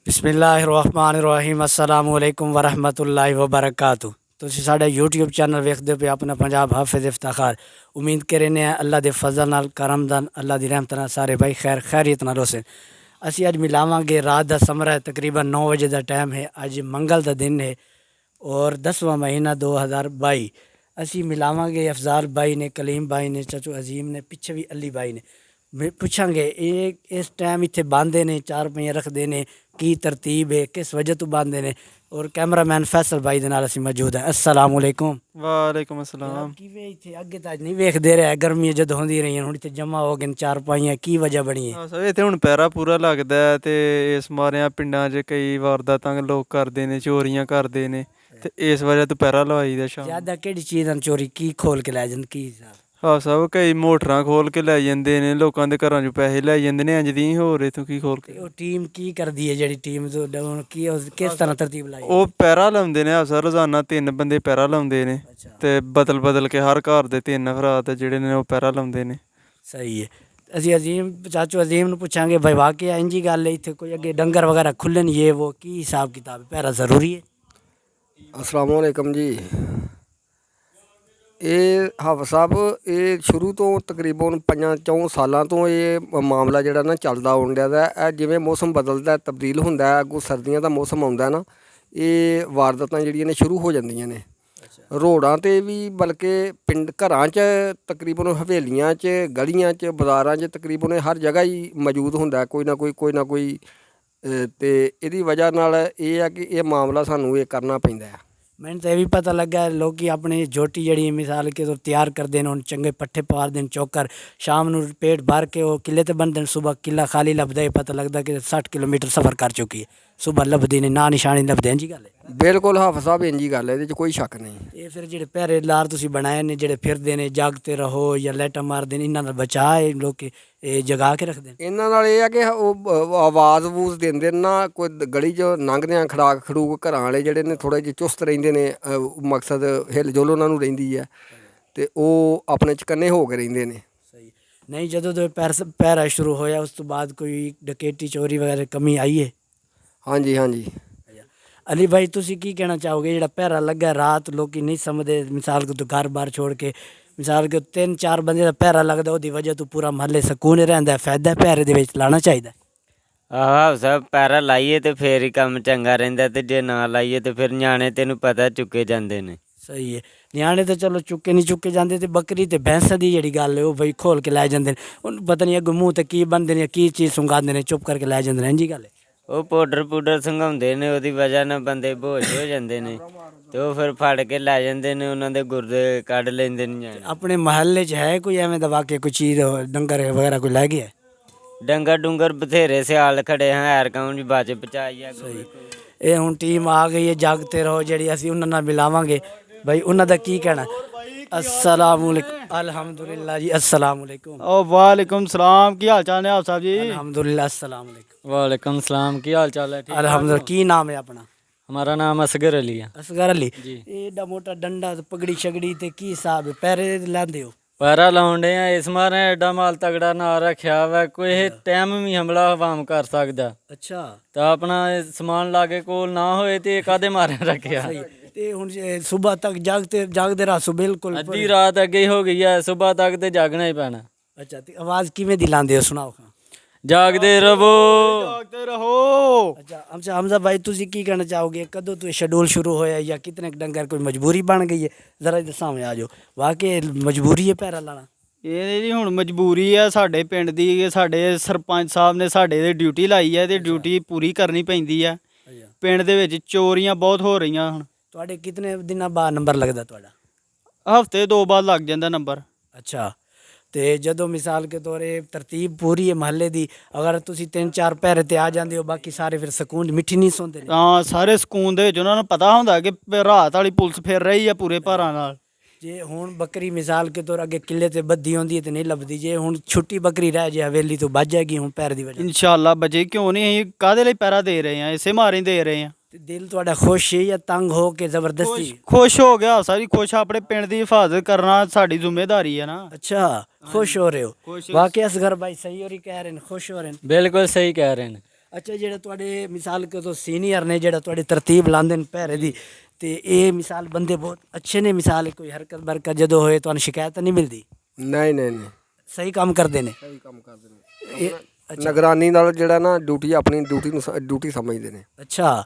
बिस्मिल्लाहिर्रहमानिर्रहीम अस्सलाम वालेकुम वरहमतुल्लाहि वबरकातुह। ਤੁਸੀਂ ਸਾਡਾ YouTube ਚੈਨਲ ਵੇਖਦੇ ਪਏ ਆਪਣਾ ਪੰਜਾਬ ਹਾਫਿਜ਼ ਇਫਤਖਾਰ। ਉਮੀਦ ਕਰਨੇ ਆ ਅੱਲਾ ਦੇ ਫਜ਼ਲ ਨਾਲ ਕਰਮ ਨਾਲ ਅੱਲਾ ਦੀ ਰਹਿਮਤ ਨਾਲ ਸਾਰੇ ਭਾਈ ਖੈਰੀਅਤ ਨਾਲ ਹੋਸੇ। ਅਸੀਂ ਅੱਜ ਮਿਲਾਵਾਂਗੇ ਰਾਤ ਦਾ ਸਮਾਂ ਹੈ ਤਕਰੀਬਨ 9 ਵਜੇ ਦਾ ਟਾਈਮ ਹੈ। ਅੱਜ ਮੰਗਲ ਦਾ ਦਿਨ ਹੈ ਔਰ 10ਵਾਂ ਮਹੀਨਾ 2022। ਅਸੀਂ ਮਿਲਾਵਾਂਗੇ ਅਫਜ਼ਾਲ ਭਾਈ ਨੇ, ਕਲੀਮ ਭਾਈ ਨੇ, ਚਾਚੂ ਅਜ਼ੀਮ ਨੇ, ਪਿੱਛੇ ਵੀ ਅਲੀ ਭਾਈ ਨੇ। ਪੁੱਛਾਂਗੇ ਇਹ ਇਸ ਟਾਈਮ ਇੱਥੇ ਬੰਦੇ ਨੇ, ਚਾਰ ਪਈਆਂ ਰੱਖਦੇ ਨੇ, ਕੀ ਤਰਤੀਬ ਹੈ, ਕਿਸ ਵਜ੍ਹਾ ਤੋਂ ਬੰਦੇ ਨੇ। ਔਰ ਕੈਮਰਾਮੈਨ ਫੈਸਲ ਭਾਈ ਦੇ ਨਾਲ ਅਸੀਂ ਮੌਜੂਦ ਹਾਂ। अस्सलाम वालेकुम। वालेकुम अस्सलाम। ਕਿਵੇਂ ਇੱਥੇ ਅੱਗੇ ਤਾਂ ਨਹੀਂ ਵੇਖਦੇ ਰਿਹਾ ਗਰਮੀਆਂ ਜਦੋਂ ਹੁੰਦੀ ਰਹੀਆਂ, ਹੁਣ ਇੱਥੇ ਜਮਾ ਹੋ ਗਏ ਚਾਰ ਪਾਈਆਂ, ਕੀ ਵਜ੍ਹਾ ਬਣੀ ਹੈ? ਸਰ ਇੱਥੇ ਹੁਣ ਪਹਿਰਾ ਪੂਰਾ ਲੱਗਦਾ ਹੈ ਤੇ ਇਸ ਮਾਰਿਆਂ ਪਿੰਡਾਂ 'ਚ ਕਈ ਵਾਰਦਾਤਾਂ ਲੋਕ ਕਰਦੇ ਨੇ, ਚੋਰੀਆਂ ਕਰਦੇ ਨੇ ਤੇ ਇਸ ਵਜ੍ਹਾ ਤੋਂ ਪਹਿਰਾ ਲਵਾਈ ਦਾ ਸ਼ਾਮ। ਜ਼ਿਆਦਾ ਕਿਹੜੀ ਚੀਜ਼ ਨਾਲ ਚੋਰੀ ਕੀ ਖੋਲ ਕੇ ਲੈ ਜਾਂਦੇ, ਕੀ ਹਿਸਾਬ? ਹਾਂ ਸਭ ਕਈ ਮੋਟਰਾਂ ਖੋਲ ਕੇ ਲੈ ਜਾਂਦੇ ਨੇ, ਲੋਕਾਂ ਦੇ ਘਰਾਂ 'ਚੋਂ ਪੈਸੇ ਲੈ ਜਾਂਦੇ ਨੇ। ਇੰਜ ਦੀ ਹੋਰ ਇਥੋਂ ਕੀ ਖੋਲ ਕੇ। ਉਹ ਟੀਮ ਕੀ ਕਰਦੀ ਹੈ ਜਿਹੜੀ ਟੀਮ ਹੁਣ ਕੀ ਕਿਸ ਤਰ੍ਹਾਂ ਤਰਤੀਬ ਲਾਈ? ਉਹ ਪਹਿਰਾ ਲਾਉਂਦੇ ਨੇ ਅਫਸਰ, ਰੋਜ਼ਾਨਾ 3 ਬੰਦੇ ਪਹਿਰਾ ਲਾਉਂਦੇ ਨੇ ਤੇ ਬਦਲ ਕੇ ਹਰ ਘਰ ਦੇ 3 ਅਫਰਾਦ ਜਿਹੜੇ ਨੇ ਉਹ ਪਹਿਰਾ ਲਾਉਂਦੇ ਨੇ। ਸਹੀ ਹੈ। ਅਸੀਂ ਅਜ਼ੀਮ ਚਾਚੂ ਅਜ਼ੀਮ ਨੂੰ ਪੁੱਛਾਂਗੇ ਭਾਈ ਵਾਕਿਆ ਇੰਜੀ ਗੱਲ ਹੈ ਇੱਥੇ ਕੋਈ ਅੱਗੇ ਡੰਗਰ ਵਗੈਰਾ ਖੁੱਲ੍ਹੇ ਨਹੀਂ, ਇਹ ਉਹ ਕੀ ਹਿਸਾਬ ਕਿਤਾਬ ਹੈ, ਪਹਿਰਾ ਜ਼ਰੂਰੀ ਹੈ? अस्सलाम वालेकुम जी। ਇਹ ਹਾਫਿਜ਼ ਸਾਹਿਬ ਇਹ ਸ਼ੁਰੂ ਤੋਂ ਤਕਰੀਬਨ 5-4 ਸਾਲਾਂ ਤੋਂ ਇਹ ਮਾਮਲਾ ਜਿਹੜਾ ਨਾ ਚੱਲਦਾ ਆਉਣ ਡਿਆ ਦਾ। ਇਹ ਜਿਵੇਂ ਮੌਸਮ ਬਦਲਦਾ ਤਬਦੀਲ ਹੁੰਦਾ, ਅੱਗੋਂ ਸਰਦੀਆਂ ਦਾ ਮੌਸਮ ਆਉਂਦਾ ਨਾ, ਇਹ ਵਾਰਦਾਤਾਂ ਜਿਹੜੀਆਂ ਨੇ ਸ਼ੁਰੂ ਹੋ ਜਾਂਦੀਆਂ ਨੇ ਰੋਡਾਂ 'ਤੇ ਵੀ, ਬਲਕਿ ਪਿੰਡ ਘਰਾਂ 'ਚ ਤਕਰੀਬਨ, ਹਵੇਲੀਆਂ 'ਚ, ਗਲੀਆਂ 'ਚ, ਬਾਜ਼ਾਰਾਂ 'ਚ, ਤਕਰੀਬਨ ਹਰ ਜਗ੍ਹਾ ਹੀ ਮੌਜੂਦ ਹੁੰਦਾ ਕੋਈ ਨਾ ਕੋਈ। ਅਤੇ ਇਹਦੀ ਵਜ੍ਹਾ ਨਾਲ ਇਹ ਆ ਕਿ ਇਹ ਮਾਮਲਾ ਸਾਨੂੰ ਇਹ ਕਰਨਾ ਪੈਂਦਾ ਆ। ਮੈਨੂੰ ਤਾਂ ਇਹ ਵੀ ਪਤਾ ਲੱਗਾ ਲੋਕ ਆਪਣੀ ਝੋਟੀ ਜਿਹੜੀ ਮਿਸਾਲ ਕੇ ਤੌਰ ਤਿਆਰ ਕਰਦੇ ਨੇ, ਹੁਣ ਚੰਗੇ ਪੱਠੇ ਪਾਰ ਦੇਣ ਚੋਕਰ, ਸ਼ਾਮ ਨੂੰ ਪੇਟ ਭਰ ਕੇ ਉਹ ਕਿੱਲੇ 'ਤੇ ਬੰਨ੍ਹਦੇ ਨੇ, ਸੁਬਹ ਕਿੱਲਾ ਖਾਲੀ ਲੱਭਦਾ ਹੈ, ਪਤਾ ਲੱਗਦਾ ਕਿ 60 ਕਿਲੋਮੀਟਰ ਸਫ਼ਰ ਕਰ ਚੁੱਕੀ ਹੈ। ਸੁਬਹ ਲੱਭਦੀ ਨੇ, ਨਾ ਨਿਸ਼ਾਨੀ ਲੱਭਦੇ। ਇੰਜੀ ਗੱਲ ਹੈ? ਬਿਲਕੁਲ ਹਾਫਿਜ਼ ਸਾਹਿਬ ਇੰਜੀ ਗੱਲ ਹੈ, ਇਹਦੇ 'ਚ ਕੋਈ ਸ਼ੱਕ ਨਹੀਂ। ਇਹ ਫਿਰ ਜਿਹੜੇ ਪਹਿਰੇਦਾਰ ਤੁਸੀਂ ਬਣਾਏ ਨੇ, ਜਿਹੜੇ ਫਿਰਦੇ ਨੇ ਜਾਗਤੇ ਰਹੋ ਜਾਂ ਲਾਈਟਾਂ ਮਾਰਦੇ ਨੇ, ਇਹਨਾਂ ਨਾਲ ਬਚਾਅ ਇਹ ਲੋਕ ਇਹ ਜਗਾ ਕੇ ਰੱਖਦੇ ਨੇ? ਇਹਨਾਂ ਨਾਲ ਇਹ ਆ ਕਿ ਉਹ ਆਵਾਜ਼ ਵੂਜ਼ ਦਿੰਦੇ ਨੇ ਨਾ, ਕੋਈ ਗਲੀ 'ਚ ਲੰਘਦਿਆਂ ਖੜੂਕ ਘਰਾਂ ਵਾਲੇ ਜਿਹੜੇ ਨੇ ਥੋੜ੍ਹੇ ਜਿਹੇ ਚੁਸਤ ਰਹਿੰਦੇ ਨੇ, ਮਕਸਦ ਹਿਲ ਜੁਲ ਉਹਨਾਂ ਨੂੰ ਰਹਿੰਦੀ ਹੈ ਅਤੇ ਉਹ ਆਪਣੇ ਚਕੰਨੇ ਹੋ ਕੇ ਰਹਿੰਦੇ ਨੇ। ਸਹੀ ਨਹੀਂ, ਜਦੋਂ ਤੋਂ ਪਹਿਰਾ ਸ਼ੁਰੂ ਹੋਇਆ ਉਸ ਤੋਂ ਬਾਅਦ ਕੋਈ ਡਕੈਤੀ ਚੋਰੀ ਵਗੈਰਾ ਕਮੀ ਆਈ ਹੈ? ਹਾਂਜੀ। ਅਲੀ ਭਾਈ ਤੁਸੀਂ ਕੀ ਕਹਿਣਾ ਚਾਹੋਗੇ? ਜਿਹੜਾ ਪਹਿਰਾ ਲੱਗਾ ਰਾਤ ਲੋਕ ਨਹੀਂ ਸਮਝਦੇ, ਮਿਸਾਲ ਕਿ ਤੂੰ ਘਰ ਬਾਰ ਛੋੜ ਕੇ, ਮਿਸਾਲ ਕਿ 3-4 ਬੰਦੇ ਦਾ ਪਹਿਰਾ ਲੱਗਦਾ, ਉਹਦੀ ਵਜ੍ਹਾ ਤੋਂ ਪੂਰਾ ਮਹੱਲੇ ਸਕੂਨ ਰਹਿੰਦਾ, ਫਾਇਦਾ ਪਹਿਰੇ ਦੇ ਵਿੱਚ ਲਾਉਣਾ ਚਾਹੀਦਾ? ਆਹੋ ਸਭ ਪਹਿਰਾ ਲਾਈਏ ਤੇ ਫੇਰ ਹੀ ਕੰਮ ਚੰਗਾ ਰਹਿੰਦਾ, ਤੇ ਜੇ ਨਾ ਲਾਈਏ ਤੇ ਫਿਰ ਨਿਆਣੇ ਤੈਨੂੰ ਪਤਾ ਚੁੱਕੇ ਜਾਂਦੇ ਨੇ। ਸਹੀ ਹੈ, ਨਿਆਣੇ ਤਾਂ ਚਲੋ ਚੁੱਕੇ ਜਾਂਦੇ, ਤੇ ਬੱਕਰੀ ਤੇ ਭੈਂਸਾਂ ਦੀ ਜਿਹੜੀ ਗੱਲ ਹੈ ਉਹ ਬਈ ਖੋਲ ਕੇ ਲੈ ਜਾਂਦੇ ਨੇ, ਉਹਨੂੰ ਪਤਾ ਨਹੀਂ ਅੱਗੋਂ ਮੂੰਹ ਤੇ ਕੀ ਬੰਨਦੇ ਨੇ, ਕੀ ਚੀਜ਼ ਸੁੰਘਾਉਂਦੇ ਨੇ, ਚੁੱਪ ਕਰਕੇ ਲੈ ਜਾਂਦੇ ਨੇ। ਇੰਜੀ ਗੱਲ ਹੈ? ਉਹ ਪਾਊਡਰ ਸੰਘਾਉਂਦੇ ਨੇ, ਉਹਦੀ ਵਜ੍ਹਾ ਨਾਲ ਬੰਦੇ ਬੇਹੋਸ਼ ਹੋ ਜਾਂਦੇ ਨੇ ਤੇ ਉਹ ਫਿਰ ਫੜ ਕੇ ਲੈ ਜਾਂਦੇ ਨੇ, ਉਹਨਾਂ ਦੇ ਗੁਰਦੇ ਕੱਢ ਲੈਂਦੇ ਨੇ ਨਿਆਣੇ। ਆਪਣੇ ਮਹੱਲੇ 'ਚ ਹੈ ਕੋਈ ਐਵੇਂ ਦਾ ਵਾਕਿਆ, ਕੋਈ ਚੀਜ਼ ਡੰਗਰ ਵਗੈਰਾ ਕੋਈ ਲੈ ਗਿਆ? ਡੰਗਰ ਬਥੇਰੇ ਸਿਆਲ ਖੜੇ ਹਾਂ, ਐਰਕਾਂ ਜੀ ਬਚ ਬਚਾਈ ਆ। ਸਹੀ। ਇਹ ਹੁਣ ਟੀਮ ਆ ਗਈ ਹੈ ਜਾਗਤੇ ਰਹੋ ਜਿਹੜੀ, ਅਸੀਂ ਉਹਨਾਂ ਨਾਲ ਮਿਲਾਵਾਂਗੇ ਭਾਈ, ਉਹਨਾਂ ਦਾ ਕੀ ਕਹਿਣਾ। अस्सलाम वालेकुम। अल्हम्दुलिल्लाह जी। अस्सलाम वालेकुम। ओ वालेकुम सलाम। की हाल चाल है आप साहब जी? अल्हम्दुलिल्लाह। अस्सलाम वालेकुम। वालेकुम सलाम। की हाल चाल है? अल्हम्दुलिल्लाह। की नाम है अपना? हमारा नाम असगर अली है। असगर अली जी। एडा मोटा डंडा पगड़ी शगड़ी ते की हिसाब है, पैरे लांदे हो? पैरा लाउंडे हैं इस मारे, एडा माल तगड़ा ना रखा हुआ, कोई टाइम भी हमला हवाम कर सकता। अच्छा। तो अपना समान लागे कोल ना होए ते कादे मारे रखा। ते हुन सुबह तक जागते रहो बिल्कुल? अद्धी रात अगे हो गई है, सुबह तक ते जागना ही पैना। अच्छा, ते आवाज किवें दी लांदे हो, सुनाओ। जागते रहो। अच्छा हमजा भाई तुसी की कहना चाहोगे, कदों तो शेड्यूल शुरू होया या कितने डंगर, कोई मजबूरी बन गई है? जरा इधर सामने आ जाओ, वाकई मजबूरी है पैरा लाना? ਇਹ ਜੀ ਹੁਣ ਮਜਬੂਰੀ ਆ ਸਾਡੇ ਪਿੰਡ ਦੀ, ਸਾਡੇ ਸਰਪੰਚ ਸਾਹਿਬ ਨੇ ਸਾਡੇ ਤੇ ਡਿਊਟੀ ਲਾਈ ਹੈ ਤੇ ਡਿਊਟੀ ਪੂਰੀ ਕਰਨੀ ਪੈਂਦੀ ਆ। ਪਿੰਡ ਦੇ ਵਿੱਚ ਚੋਰੀਆਂ ਬਹੁਤ ਹੋ ਰਹੀਆਂ। ਹੁਣ ਤੁਹਾਡੇ ਕਿਤਨੇ ਦਿਨਾਂ ਬਾਅਦ ਨੰਬਰ ਲੱਗਦਾ ਤੁਹਾਡਾ? ਹਫਤੇ 2 ਬਾਅਦ ਲੱਗ ਜਾਂਦਾ ਨੰਬਰ। ਅੱਛਾ, ਤੇ ਜਦੋਂ ਮਿਸਾਲ ਕੇ ਤੌਰ 'ਤੇ ਤਰਤੀਬ ਪੂਰੀ ਹੈ ਮਹੱਲੇ ਦੀ, ਅਗਰ ਤੁਸੀਂ 3-4 ਪਹਿਰੇ ਤੇ ਆ ਜਾਂਦੇ ਹੋ, ਬਾਕੀ ਸਾਰੇ ਫਿਰ ਸਕੂਨ ਮਿੱਠੀ ਨਹੀਂ ਸੌਂਦੇ ਨੇ? ਹਾਂ, ਸਾਰੇ ਸਕੂਨ ਦੇ ਵਿੱਚ ਉਹਨਾਂ ਨੂੰ ਪਤਾ ਹੁੰਦਾ ਕਿ ਰਾਤ ਵਾਲੀ ਪੁਲਿਸ ਫਿਰ ਰਹੀ ਆ ਪੂਰੇ ਭਾਰਾਂ ਨਾਲ। ਜੇ ਹੁਣ ਬੱਕਰੀ ਮਿਸਾਲ ਕੇ ਤੌਰ ਅੱਗੇ ਕਿੱਲੇ ਤੇ ਬੱਧੀ ਹੁੰਦੀ ਹੈ ਤੇ ਨਹੀਂ ਲੱਭਦੀ, ਜੇ ਹੁਣ ਛੁੱਟੀ ਬੱਕਰੀ ਰਹਿ ਜੇ ਹਵੇਲੀ ਤੋਂ ਬਚ ਜਾਏਗੀ ਹੁਣ ਪੈਰ ਦੀ ਵਜ੍ਹਾ? ਇਨਸ਼ਾਅੱਲਾ ਬਚੇ, ਕਿਉਂ ਨਹੀਂ, ਅਸੀਂ ਕਾਹਦੇ ਲਈ ਪੈਰਾ ਦੇ ਰਹੇ ਹਾਂ, ਇਸੇ ਮਾਰੇ ਦੇ ਰਹੇ ਹਾਂ। ਤੇ ਦਿਲ ਤੁਹਾਡਾ ਖੁਸ਼ ਹੈ ਜਾਂ ਤੰਗ ਹੋ ਕੇ ਜ਼ਬਰਦਸਤੀ? ਖੁਸ਼ ਹੋ ਗਿਆ ਸਾਰੀ, ਖੁਸ਼, ਆਪਣੇ ਪਿੰਡ ਦੀ ਹਿਫਾਜ਼ਤ ਕਰਨਾ ਸਾਡੀ ਜ਼ਿੰਮੇਵਾਰੀ ਹੈ ਨਾ। अच्छा, खुश हो रहे हो? वाकई असगर भाई सही हो रही कह रहे हैं, खुश हो रहे हैं? बिल्कुल सही कह रहे हैं। ਅੱਛਾ ਜਿਹੜਾ ਤੁਹਾਡੇ ਮਿਸਾਲ ਕਿ ਤੋਂ ਸੀਨੀਅਰ ਨੇ ਜਿਹੜਾ ਤੁਹਾਡੀ ਤਰਤੀਬ ਲਾਉਂਦੇ ਨੇ ਪਹਿਰੇ ਦੀ ਤੇ ਇਹ ਮਿਸਾਲ ਬੰਦੇ ਬਹੁਤ ਅੱਛੇ ਨੇ ਮਿਸਾਲ ਕੋਈ ਹਰਕਤ ਬਰਕਤ ਜਦੋਂ ਹੋਏ ਤੁਹਾਨੂੰ ਸ਼ਿਕਾਇਤ ਨਹੀਂ ਮਿਲਦੀ ਨਹੀਂ ਨਹੀਂ ਨਹੀਂ ਸਹੀ ਕੰਮ ਕਰਦੇ ਨੇ ਸਹੀ ਕੰਮ ਕਰਦੇ ਨੇ ਨਿਗਰਾਨੀ ਨਾਲ ਜਿਹੜਾ ਨਾ ਡਿਊਟੀ ਆਪਣੀ ਡਿਊਟੀ ਨੂੰ ਡਿਊਟੀ ਸਮਝਦੇ ਨੇ। ਅੱਛਾ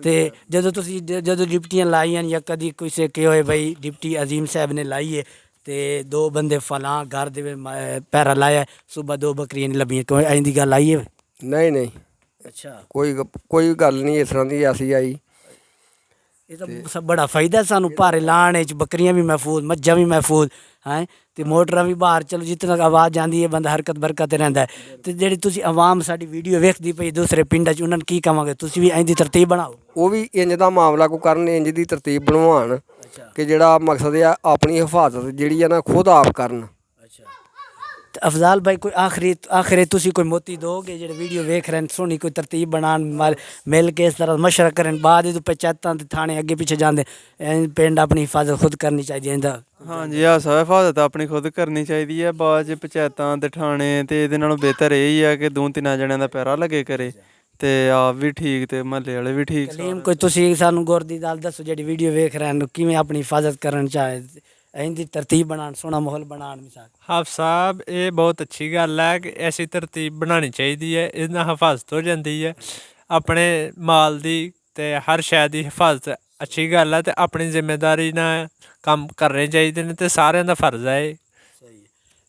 ਤੇ ਜਦੋਂ ਤੁਸੀਂ ਜਦੋਂ ਡਿਪਟੀਆਂ ਲਾਈਆਂ ਜਾਂ ਕਦੀ ਕਿਸੇ ਕਿ ਹੋਏ ਬਈ ਡਿਪਟੀ ਅਜ਼ੀਮ ਸਾਹਿਬ ਨੇ ਲਾਈ ਹੈ ਤੇ ਦੋ ਬੰਦੇ ਫਲਾਂ ਘਰ ਦੇ ਵਿੱਚ ਪਹਿਰਾ ਲਾਇਆ ਸਵੇਰ ਦੋ ਬੱਕਰੀਆਂ ਨਹੀਂ ਲੱਭੀਆਂ ਕੋਈ ਐਂ ਦੀ ਗੱਲ ਆਈ ਹੈ? ਨਹੀਂ ਨਹੀਂ ਅੱਛਾ ਕੋਈ ਗੱਲ ਨਹੀਂ ਇਸ ਤਰ੍ਹਾਂ ਦੀ ਐਸੀ ਆਈ। ਇਹ ਤਾਂ ਸਭ ਬੜਾ ਫਾਇਦਾ ਸਾਨੂੰ ਭਾਰੇ ਲਾਣ 'ਚ ਬੱਕਰੀਆਂ ਵੀ ਮਹਿਫੂਜ਼ ਮੱਝਾਂ ਵੀ ਮਹਿਫੂਜ਼ ਹੈ ਤੇ ਮੋਟਰਾਂ ਵੀ ਬਾਹਰ ਚਲੋ ਜਿੱਤਨਾ ਆਵਾਜ਼ ਜਾਂਦੀ ਹੈ ਬੰਦਾ ਹਰਕਤ ਬਰਕਤ ਤੇ ਰਹਿੰਦਾ ਤੇ ਜਿਹੜੀ ਤੁਸੀਂ ਆਵਾਮ ਸਾਡੀ ਵੀਡੀਓ ਵੇਖਦੀ ਪਈ ਦੂਸਰੇ ਪਿੰਡਾਂ 'ਚ ਉਹਨਾਂ ਨੂੰ ਕੀ ਕਹਾਂਗੇ ਤੁਸੀਂ ਵੀ ਐਂ ਦੀ ਤਰਤੀਬ ਬਣਾਓ। ਉਹ ਵੀ ਇੰਜ ਦਾ ਮਾਮਲਾ ਕੋ ਕਰਨ ਇੰਜ ਦੀ ਤਰਤੀਬ ਬਣਵਾਉਣ ਕਿ ਜਿਹੜਾ ਮਕਸਦ ਆ ਆਪਣੀ ਹਿਫਾਜ਼ਤ ਜਿਹੜੀ ਆ ਨਾ ਖੁਦ ਆਪ ਕਰਨ। ਤੇ ਅਫਜ਼ਾਲ ਭਾਈ ਕੋਈ ਆਖਰੀ ਤੁਸੀਂ ਕੋਈ ਮੋਤੀ ਦੋਗੇ ਜਿਹੜੇ ਵੀਡੀਓ ਵੇਖ ਰਹੇ ਨੇ ਸੋਹਣੀ ਕੋਈ ਤਰਤੀਬ ਬਣਾਉਣ ਮਿਲ ਕੇ ਇਸ ਤਰ੍ਹਾਂ ਮਸ਼ਵਰਾ ਕਰਨ ਬਾਅਦ ਇਹ ਪੰਚਾਇਤਾਂ ਦੇ ਥਾਣੇ ਅੱਗੇ ਪਿੱਛੇ ਜਾਂਦੇ ਪਿੰਡ ਆਪਣੀ ਹਿਫਾਜ਼ਤ ਖੁਦ ਕਰਨੀ ਚਾਹੀਦੀ ਹੈ ਇਹਦਾ? ਹਾਂਜੀ ਆ ਸਭ ਹਿਫਾਜ਼ਤ ਆਪਣੀ ਖੁਦ ਕਰਨੀ ਚਾਹੀਦੀ ਹੈ ਬਾਅਦ 'ਚ ਪੰਚਾਇਤਾਂ ਤੇ ਥਾਣੇ ਤੇ ਇਹਦੇ ਨਾਲੋਂ ਬਿਹਤਰ ਇਹ ਹੀ ਆ ਕਿ 2-3 ਜਣਿਆਂ ਦਾ ਪਹਿਰਾ ਲੱਗੇ ਕਰੇ ਤੇ ਆਪ ਵੀ ਠੀਕ ਤੇ ਮਹੱਲੇ ਵਾਲੇ ਵੀ ਠੀਕ। ਕਲੀਮ ਕੋਈ ਤੁਸੀਂ ਸਾਨੂੰ ਗੌਰ ਦੀ ਗੱਲ ਦੱਸੋ ਜਿਹੜੀ ਵੀਡੀਓ ਵੇਖ ਰਹੇ ਨੇ ਕਿਵੇਂ ਆਪਣੀ ਹਿਫਾਜ਼ਤ ਕਰਨ ਚਾਹੇ ਇਹਦੀ ਤਰਤੀਬ ਬਣਾਉਣ ਸੋਹਣਾ ਮਾਹੌਲ ਬਣਾਉਣ ਮਿਸਾਲ? ਹਾਫ ਸਾਹਿਬ ਇਹ ਬਹੁਤ ਅੱਛੀ ਗੱਲ ਹੈ ਕਿ ਐਸੀ ਤਰਤੀਬ ਬਣਾਉਣੀ ਚਾਹੀਦੀ ਹੈ ਇਹਦੇ ਨਾਲ ਹਿਫਾਜ਼ਤ ਹੋ ਜਾਂਦੀ ਹੈ ਆਪਣੇ ਮਾਲ ਦੀ ਤੇ ਹਰ ਸ਼ੈ ਦੀ ਹਿਫਾਜ਼ਤ ਅੱਛੀ ਗੱਲ ਹੈ ਤੇ ਆਪਣੀ ਜ਼ਿੰਮੇਵਾਰੀ ਨਾਲ ਕੰਮ ਕਰਨੇ ਚਾਹੀਦੇ ਨੇ ਤੇ ਸਾਰਿਆਂ ਦਾ ਫਰਜ਼ ਹੈ ਇਹ।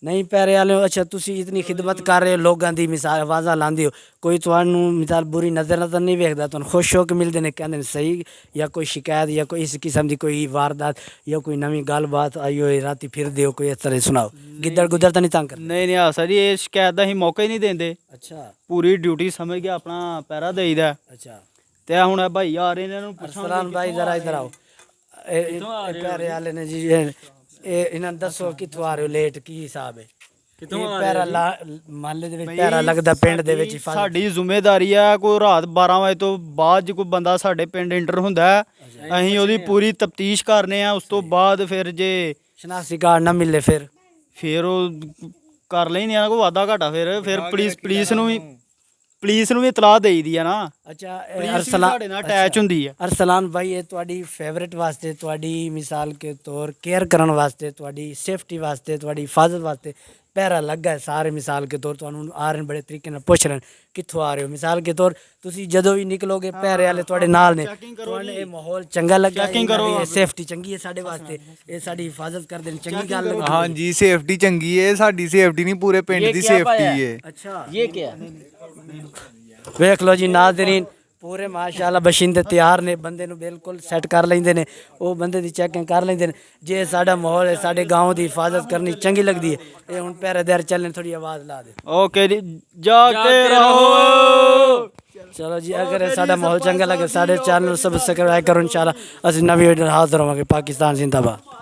ਨਹੀਂ ਪੈਰੇ ਵਾਲੇ ਅੱਛਾ ਤੁਸੀਂ ਇਤਨੀ ਖਿਦਮਤ ਕਰ ਰਹੇ ਹੋ ਲੋਕਾਂ ਦੀ ਮਿਸਾਲ ਆਵਾਜ਼ਾਂ ਲਾਉਂਦੇ ਹੋ ਕੋਈ ਤੁਹਾਨੂੰ ਮਿਸਾਲ ਬੁਰੀ ਨਜ਼ਰ ਤਾਂ ਨਹੀਂ ਵੇਖਦਾ ਤੁਹਾਨੂੰ ਖੁਸ਼ ਹੋ ਕੇ ਮਿਲਦੇ ਨੇ ਕਹਿੰਦੇ ਨੇ ਸਹੀ ਜਾਂ ਕੋਈ ਸ਼ਿਕਾਇਤ ਜਾਂ ਕੋਈ ਇਸ ਕਿਸਮ ਦੀ ਕੋਈ ਵਾਰਦਾਤ ਜਾਂ ਕੋਈ ਨਵੀਂ ਗੱਲਬਾਤ ਆਈ ਹੋਏ ਰਾਤੀ ਫਿਰਦੇ ਹੋ ਕੋਈ ਇਸ ਤਰ੍ਹਾਂ ਸੁਣਾਓ ਗਿੱਦੜ ਗੁੱਦੜ ਤਾਂ ਨਹੀਂ ਤੰਗ ਕਰਦੇ? ਨਹੀਂ ਨਹੀਂ ਸਰ ਜੀ ਇਹ ਸ਼ਿਕਾਇਤ ਦਾ ਅਸੀਂ ਮੌਕਾ ਹੀ ਨਹੀਂ ਦਿੰਦੇ। ਅੱਛਾ ਪੂਰੀ ਡਿਊਟੀ ਸਮਝ ਕੇ ਆਪਣਾ ਪਹਿਰਾ ਦੇਈਦਾ। ਅੱਛਾ ਤੇ ਹੁਣ ਇਹ ਭਾਈ ਆ ਰਹੇ ਨੇ ਇਹਨਾਂ ਨੂੰ ਅਰਸਲਾਨ ਭਾਈ ਜ਼ਰਾ ਇੱਧਰ ਆਓ ਇਹ ਪੈਰੇ ਵਾਲੇ ਨੇ ਜੀ ਇਹ ਇਹਨਾਂ ਨੂੰ ਦੱਸੋ ਕਿੱਥੋਂ ਆ ਰਹੇ ਹੋ ਲੇਟ ਕੀ ਹਿਸਾਬ ਹੈ? ਕਿੱਥੋਂ ਪੈਰਾ ਮਹੱਲੇ ਦੇ ਵਿੱਚ ਪੈਰਾ ਲੱਗਦਾ ਪਿੰਡ ਦੇ ਵਿੱਚ ਸਾਡੀ ਜ਼ਿੰਮੇਵਾਰੀ ਆ ਕੋਈ ਰਾਤ 12 ਵਜੇ ਤੋਂ ਬਾਅਦ ਜੇ ਕੋਈ ਬੰਦਾ ਸਾਡੇ ਪਿੰਡ ਇੰਟਰ ਹੁੰਦਾ ਅਸੀਂ ਉਹਦੀ ਪੂਰੀ ਤਫਤੀਸ਼ ਕਰਨੇ ਆ ਉਸ ਤੋਂ ਬਾਅਦ ਫਿਰ ਜੇ ਸ਼ਨਾਖਤੀ ਕਾਰਡ ਨਾ ਮਿਲੇ ਫਿਰ ਉਹ ਕਰ ਲੈਂਦੇ ਆ ਕੋਈ ਵਾਧਾ ਘਾਟਾ ਫਿਰ ਪੁਲਿਸ ਨੂੰ ਵੀ ਇਤਲਾਹ ਦੇਈਦੀ ਆ ਨਾ। ਅੱਛਾ ਅਰਸਲਾਨ ਸਾਡੇ ਨਾਲ ਅਟੈਚ ਹੁੰਦੀ ਆ। ਅਰਸਲਾਨ ਭਾਈ ਇਹ ਤੁਹਾਡੀ ਫੇਵਰੇਟ ਵਾਸਤੇ ਤੁਹਾਡੀ ਮਿਸਾਲ ਕੇ ਤੌਰ ਕੇਅਰ ਕਰਨ ਵਾਸਤੇ ਤੁਹਾਡੀ ਸੇਫਟੀ ਵਾਸਤੇ ਤੁਹਾਡੀ ਹਿਫਾਜ਼ਤ ਵਾਸਤੇ ਪਹਿਰਾ ਲੱਗਾ ਹੈ ਸਾਰੇ ਮਿਸਾਲ ਕੇ ਤੌਰ ਤੁਹਾਨੂੰ ਆ ਰਹੇ ਬੜੇ ਤਰੀਕੇ ਨਾਲ ਪੁੱਛ ਰਹੇ ਕਿੱਥੋਂ ਆ ਰਹੇ ਹੋ ਮਿਸਾਲ ਕੇ ਤੌਰ ਤੁਸੀਂ ਜਦੋਂ ਵੀ ਨਿਕਲੋਗੇ ਪਹਿਰੇ ਵਾਲੇ ਤੁਹਾਡੇ ਨਾਲ ਨੇ ਤੁਹਾਨੂੰ ਇਹ ਮਾਹੌਲ ਚੰਗਾ ਲੱਗਾ ਇਹ ਸੇਫਟੀ ਚੰਗੀ ਹੈ ਸਾਡੇ ਵਾਸਤੇ ਇਹ ਸਾਡੀ ਹਿਫਾਜ਼ਤ ਕਰਦੇ ਨੇ ਚੰਗੀ ਗੱਲ ਲੱਗੀ? ਹਾਂਜੀ ਸੇਫਟੀ ਚੰਗੀ ਹੈ ਸਾਡੀ ਸੇਫਟੀ ਨਹੀਂ ਪੂਰੇ ਪਿੰਡ ਦੀ ਸੇਫਟੀ ਹੈ। अच्छा ये क्या ਵੇਖ ਲਓ ਜੀ ਨਾਜ਼ਰੀਨ ਪੂਰੇ ਮਾਸ਼ਾਅੱਲਾ ਬਸ਼ਿੰਦੇ ਤਿਆਰ ਨੇ ਬੰਦੇ ਨੂੰ ਬਿਲਕੁਲ ਸੈੱਟ ਕਰ ਲੈਂਦੇ ਨੇ ਉਹ ਬੰਦੇ ਦੀ ਚੈਕਿੰਗ ਕਰ ਲੈਂਦੇ ਨੇ ਜੇ ਸਾਡਾ ਮਾਹੌਲ ਹੈ ਸਾਡੇ گاؤں ਦੀ ਹਿਫਾਜ਼ਤ ਕਰਨੀ ਚੰਗੀ ਲੱਗਦੀ ਹੈ ਇਹ ਹੁਣ ਪਹਿਰੇਦਾਰ ਚੱਲਣ ਥੋੜੀ ਆਵਾਜ਼ ਲਾ ਦੇ ਓਕੇ ਜੀ ਜਾਗਤੇ ਰਹੋ। ਚਲੋ ਜੀ ਅਗਰ ਸਾਡਾ ਮਾਹੌਲ ਚੰਗਾ ਲੱਗੇ ਸਾਡੇ ਚੈਨਲ ਨੂੰ ਸਬਸਕ੍ਰਾਈਬ ਕਰੋ ਇਨਸ਼ਾਅੱਲਾ ਅਸੀਂ ਨਵੀਂ ਵੀਡੀਓ ਹਾਜ਼ਰ ਹੋਵਾਂਗੇ। ਪਾਕਿਸਤਾਨ ਜ਼ਿੰਦਾਬਾਦ।